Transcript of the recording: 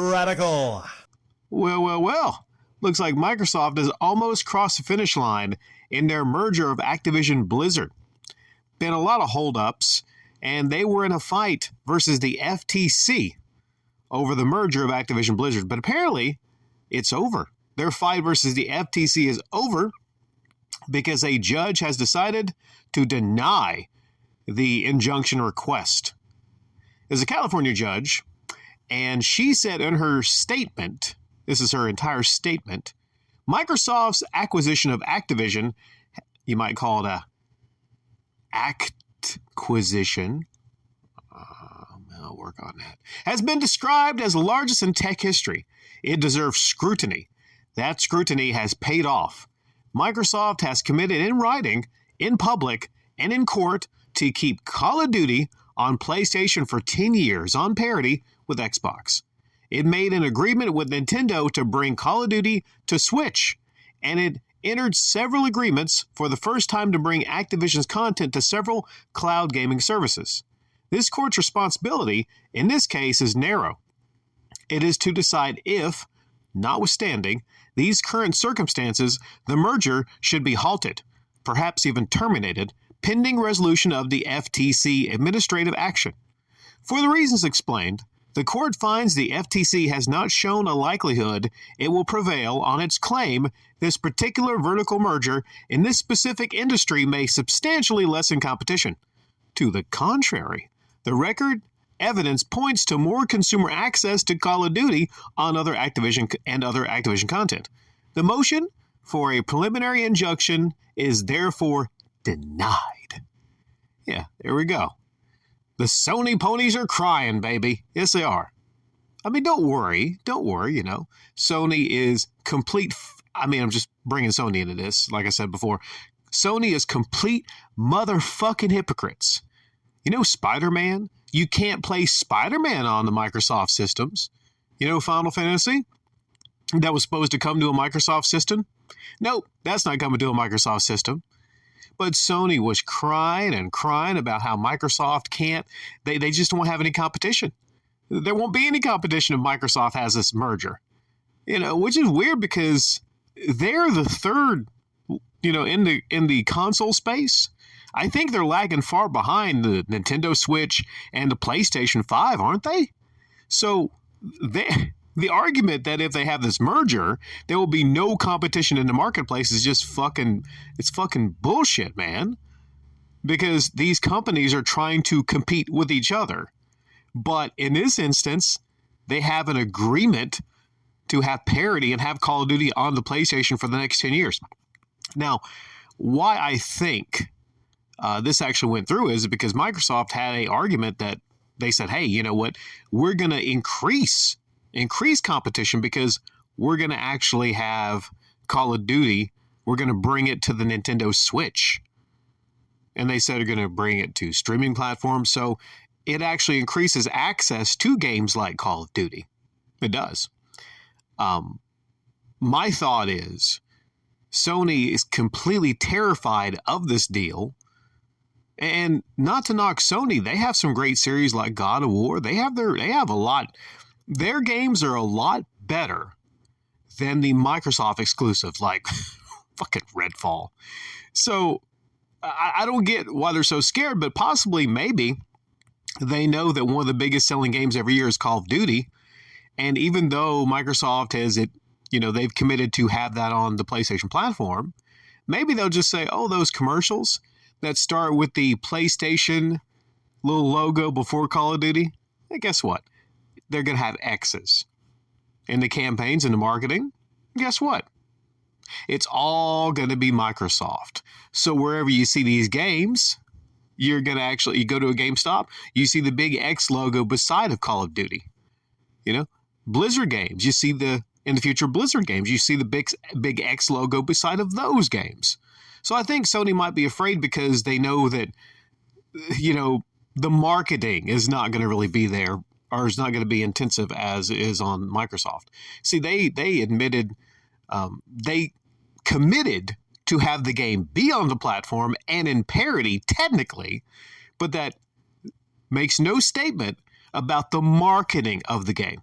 Radical. Well. Looks like Microsoft has almost crossed the finish line in their merger of Activision Blizzard. Been a lot of holdups, and they were in a fight versus the FTC over the merger of Activision Blizzard. But apparently, it's over. Their fight versus the FTC is over because a judge has decided to deny the injunction request. There's a California judge, and she said in her statement, this is her entire statement, Microsoft's acquisition of Activision, you might call it a acquisition, I'll work on that, has been described as the largest in tech history. It deserves scrutiny. That scrutiny has paid off. Microsoft has committed in writing, in public, and in court to keep Call of Duty on PlayStation for 10 years on parity with Xbox. It made an agreement with Nintendo to bring Call of Duty to Switch, and it entered several agreements for the first time to bring Activision's content to several cloud gaming services. This court's responsibility, in this case, is narrow. It is to decide if, notwithstanding these current circumstances, the merger should be halted, perhaps even terminated, pending resolution of the FTC administrative action. For the reasons explained, the court finds the FTC has not shown a likelihood it will prevail on its claim this particular vertical merger in this specific industry may substantially lessen competition. To the contrary, the record evidence points to more consumer access to Call of Duty on other Activision content. The motion for a preliminary injunction is therefore denied. Yeah, there we go. The Sony ponies are crying, baby. Yes, they are. I mean, don't worry, Sony is complete. I'm just bringing Sony into this. Like I said before, Sony is complete motherfucking hypocrites. Spider-Man? You can't play Spider-Man on the Microsoft systems. Final Fantasy? That was supposed to come to a Microsoft system? Nope, that's not coming to a Microsoft system. But Sony was crying and crying about how Microsoft can't, they just won't have any competition. There won't be any competition if Microsoft has this merger. Which is weird because they're the third, in the console space. I think they're lagging far behind the Nintendo Switch and the PlayStation 5, aren't they? So the argument that if they have this merger, there will be no competition in the marketplace is just fucking bullshit, man. Because these companies are trying to compete with each other. But in this instance, they have an agreement to have parity and have Call of Duty on the PlayStation for the next 10 years. Now, why I think this actually went through is because Microsoft had an argument that they said, hey, you know what? We're going to increase competition because we're going to actually have Call of Duty. We're going to bring it to the Nintendo Switch. And they said they're going to bring it to streaming platforms. So it actually increases access to games like Call of Duty. It does. My thought is Sony is completely terrified of this deal. And not to knock Sony, they have some great series like God of War. They have a lot. Their games are a lot better than the Microsoft exclusives like fucking Redfall. So I don't get why they're so scared, but possibly maybe they know that one of the biggest selling games every year is Call of Duty. And even though Microsoft they've committed to have that on the PlayStation platform, maybe they'll just say, oh, those commercials that start with the PlayStation little logo before Call of Duty, hey, guess what? They're going to have X's. In the campaigns and the marketing, guess what? It's all going to be Microsoft. So wherever you see these games, you're going to you go to a GameStop, you see the big X logo beside of Call of Duty. Blizzard games, you see in the future Blizzard games, you see the big X logo beside of those games. So I think Sony might be afraid because they know that, the marketing is not going to really be there or is not going to be intensive as is on Microsoft. See, they admitted, they committed to have the game be on the platform and in parity technically, but that makes no statement about the marketing of the game.